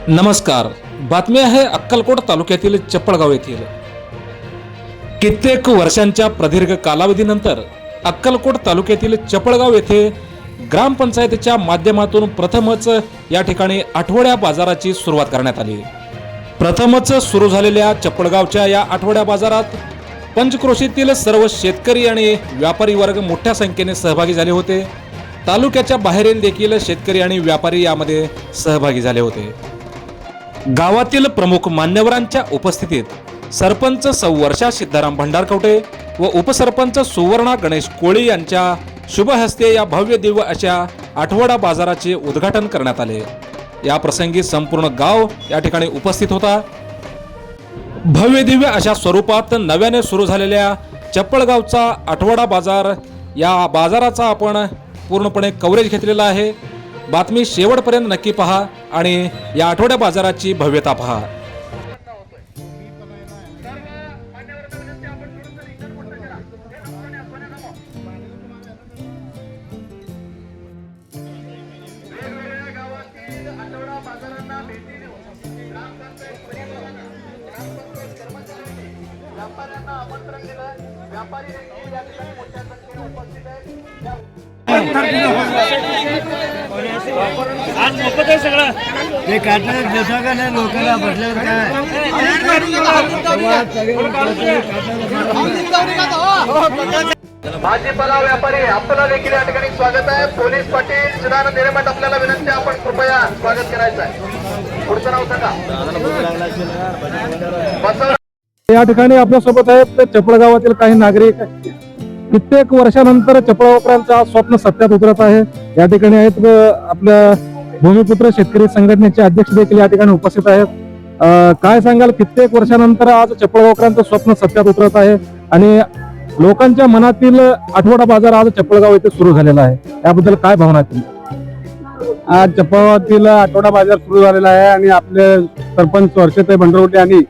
नमस्कार. बातमी आहे अक्कलकोट तालुक्यातील चप्पळगाव येथील. कित्येक वर्षांच्या प्रदीर्घ कालावधीनंतर अक्कलकोट तालुक्यातील चप्पळगाव येथे ग्रामपंचायतीच्या माध्यमातून प्रथमच या ठिकाणी आठवड्या बाजाराची सुरुवात करण्यात आली. प्रथमच सुरू झालेल्या चप्पळगावच्या या आठवड्या बाजारात पंचक्रोशीतील सर्व शेतकरी आणि व्यापारी वर्ग मोठ्या संख्येने सहभागी झाले होते. तालुक्याच्या बाहेरील देखील शेतकरी आणि व्यापारी यामध्ये सहभागी झाले होते. गावातील प्रमुख मान्यवरांच्या उपस्थितीत सरपंच सौ वर्षा सिद्धाराम भंडारकवटे व उपसरपंच सुवर्णा गणेश कोळी यांच्या शुभ हस्ते या भव्य दिव्य अशा आठवडा बाजाराचे उद्घाटन करण्यात आले. या प्रसंगी संपूर्ण गाव या ठिकाणी उपस्थित होता. भव्य दिव्य अशा स्वरूपात नव्याने सुरू झालेल्या चप्पळगावचा आठवडा बाजार या बाजाराचा आपण पूर्णपणे कव्हरेज घेतलेला आहे. बातमी शेवटपर्यंत नक्की पहा आणि या आठवड्या बाजाराची भव्यता पहा. आज मोफत आहे सगळं. ते काढणार जसं का नाही लोकांना म्हटल्यावर काय भाजीपाला व्यापारी आपल्याला देखील या ठिकाणी स्वागत आहे. पोलीस पाटील सदानंद हिरेमठ आपल्याला विनंती, आपण कृपया स्वागत करायचं आहे. पुढचं नाव सांगा. या ठिकाणी आपल्यासोबत आहेत चप्पळगावातील काही नागरिक. कित्येक वर्षानंतर चप्पळगावकरांचा स्वप्न सत्यात उतरत आहे. या ठिकाणी आहेत आपल्या भूमिपुत्र शेतकरी संघटनेचे अध्यक्ष देखील या ठिकाणी उपस्थित आहेत. काय सांगाल, कित्येक वर्षानंतर आज चप्पळगावकरांचं स्वप्न सत्यात उतरत आहे आणि लोकांच्या मनातील आठवडा बाजार आज चप्पळगाव येथे सुरू झालेला आहे. याबद्दल काय भावना आहे तुम्ही? आज चप्पळगावातील आठवडा बाजार सुरू झालेला आहे आणि आपले सरपंच वर्षाताई भंडारकवटे यांनी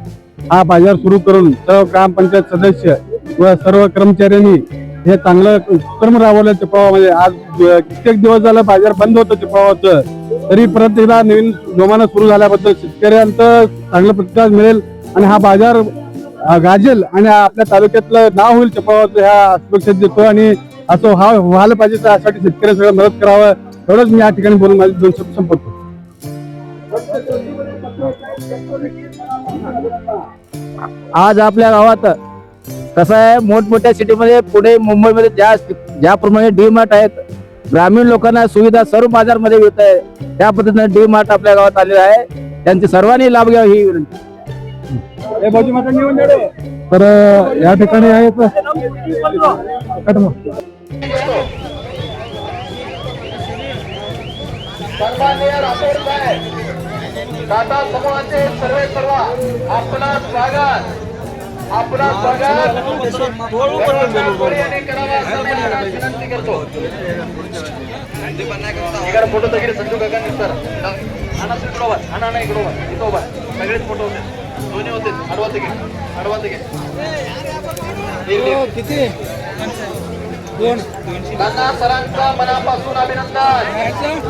हा बाजार सुरू करून सर्व ग्रामपंचायत सदस्य व सर्व कर्मचाऱ्यांनी हे चांगलं उपक्रम राबवलं. चप्पळगावमध्ये आज कित्येक दिवस झाला बाजार बंद होतं चप्पळगावचं, तरी परत एकदा नवीन जोमानं सुरू झाल्याबद्दल शेतकऱ्यांचं चांगला प्रतिसाद मिळेल आणि हा बाजार गाजेल आणि आपल्या तालुक्यातलं नाव होईल चप्पळगावचं, ह्या अपेक्षा देतो आणि असं व्हायला पाहिजे. तर यासाठी शेतकऱ्यांनी सगळं मदत करावं, एवढंच मी या ठिकाणी बोलून माझे 2 शब्द संपवतो. आज आपल्या गावात कसं आहे, मोठमोठ्या सिटीमध्ये पुणे मुंबईमध्ये ज्याप्रमाणे डी मार्ट आहेत, ग्रामीण लोकांना सुविधा सर्व बाजारमध्ये मिळत आहे. त्या पद्धतीने डी मार्ट आपल्या गावात आलेलं आहे. त्यांची सर्वांनी लाभ घ्यावा ही विनंती. तर या ठिकाणी आहेत सन्माननीय राठोड साहेब, टाटा समूहाचे सर्व आपला स्वागत विनंती करतो. इकडे फोटो तरी संजू काका सर आणा इकडोबर सगळेच फोटो होते, दोन्ही होते. अडवाच घे किती त्यांना सरांचा मनापासून अभिनंदन.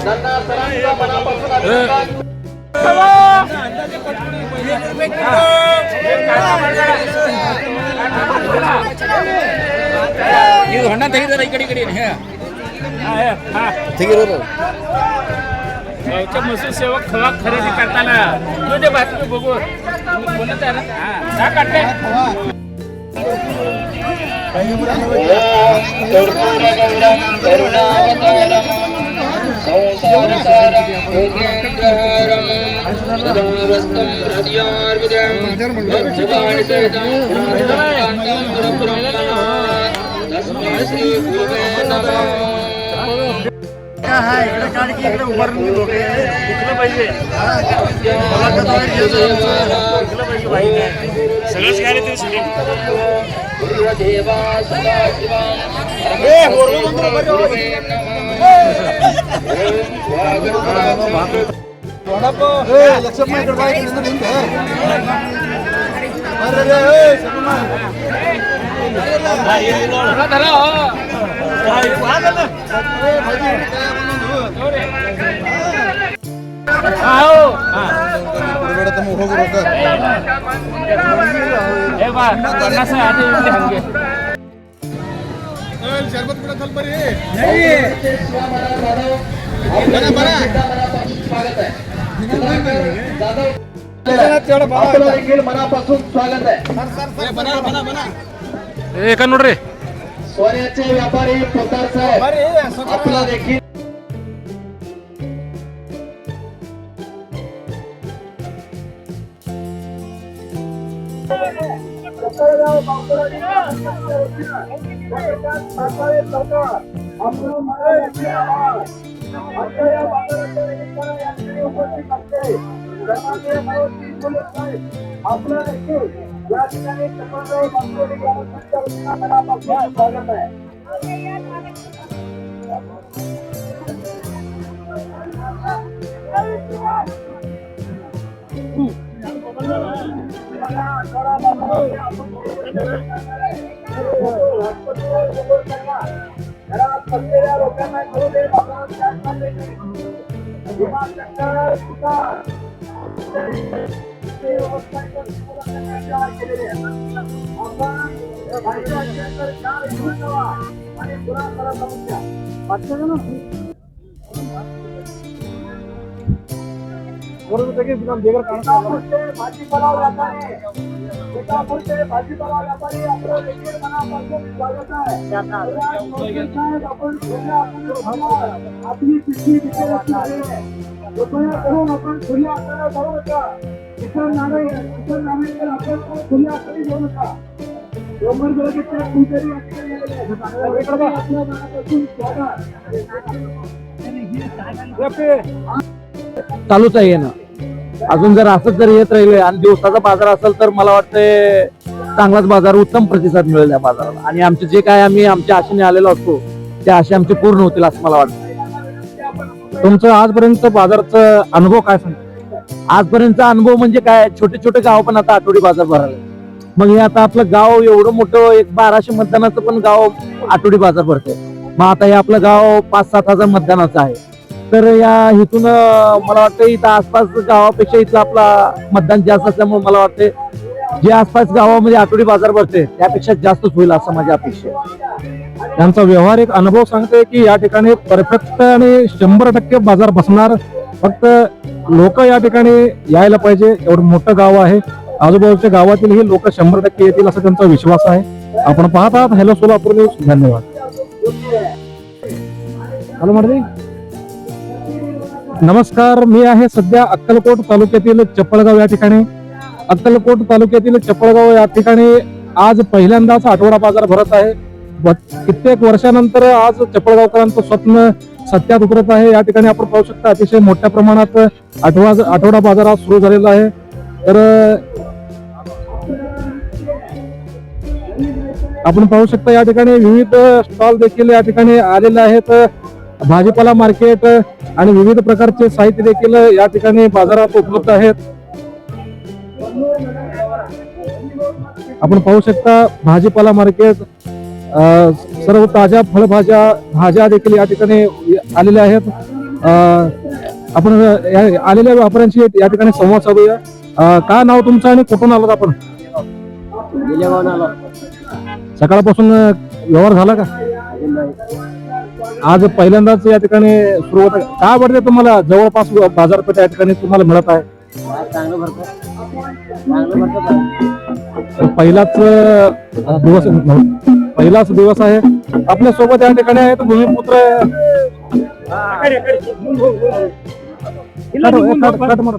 त्यांना सरांचा मनापासून अभिनंदन. महसूल सेवक खवा खरेदी करताना ते बातमी बघू बोलत आहे ना काढले. सगळंच काय ಏ ಬಾ ಪನ್ನಾಸ ಆಟೆ ಇಲ್ಲಿ ಹಂಗೆ आपलं देखील मनापासून स्वागत आहे एका नोड्री सोन्याचे व्यापारी पोतार साहेब आपला देखील चालूच आहे ना. अजून जर असंच जर येत राहिले आणि दिवसाचा बाजार असेल तर मला वाटतंय चांगलाच बाजार, उत्तम प्रतिसाद मिळेल या बाजाराला. आणि आमचे जे काय आम्ही आमच्या आशेने आलेलो असतो ते आशे आमचे पूर्ण होतील असं मला वाटतं. तुमचं आजपर्यंत बाजाराचा अनुभव काय सांगतो? आजपर्यंतचा अनुभव म्हणजे काय, छोटे छोटे गाव पण आता आठवडी बाजार भरायला. मग हे आता आपलं गाव एवढं मोठं, एक 1200 मतदानाचं पण गाव आठवडी बाजार भरते. मग आता हे आपलं गाव 5-7 हजार मतदानाचं आहे. तर या इथून मला वाटतं इथं आसपास गावापेक्षा इथं आपला मतदान जास्त असल्यामुळे मला वाटतं जे आसपास गावामध्ये आठवडी बाजार भरते त्यापेक्षा जास्तच होईल असं माझी अपेक्षा आहे. त्यांचा व्यवहारिक अनुभव सांगते की या ठिकाणी परफेक्ट आणि 100% बाजार बसणार. फक्त लोक या ठिकाणी यायला पाहिजे. एवढं मोठं गाव आहे, आजूबाजूच्या गावातीलही लोक 100% येतील असा त्यांचा विश्वास आहे. आपण पाहत आहात हॅलो सोलापूर न्यूज. धन्यवाद. हॅलो मंडळी, नमस्कार. मी आहे सध्या अक्कलकोट तालुक्यातील चपळगाव या ठिकाणी. अक्कलकोट तालुक्यातील चपळगाव या ठिकाणी आज पहिल्यांदाच आठवडा बाजार भरत आहे. कित्येक वर्षानंतर आज चपळगावकरांचं स्वप्न सत्यात उतरत आहे. या ठिकाणी आपण पाहू शकता अतिशय मोठ्या प्रमाणात आठवडा बाजार आज सुरू झालेला आहे. तर आपण पाहू शकता या ठिकाणी विविध स्टॉल देखील या ठिकाणी आलेले आहेत. भाजीपाला मार्केट आणि विविध प्रकारचे साहित्य देखील या ठिकाणी बाजारात उपलब्ध आहेत. आपण पाहू शकता भाजीपाला मार्केट, सर्व ताज्या फळभाज्या, भाज्या देखील या ठिकाणी आलेल्या आहेत. आपण आलेल्या व्यापाऱ्यांशी या ठिकाणी संवाद साधूया. काय नाव तुमचं आणि कुठून आलात आपण? सकाळपासून व्यवहार झाला का? आज पहिल्यांदाच या ठिकाणी सुरुवात आहे. काय वाटते तुम्हाला पहिलाच बाजारपेठ या ठिकाणी तुम्हाला मिळत आहे? पहिलाच दिवस आहे. आपल्या सोबत या ठिकाणी आहेत भूमिपुत्र. कट मारा.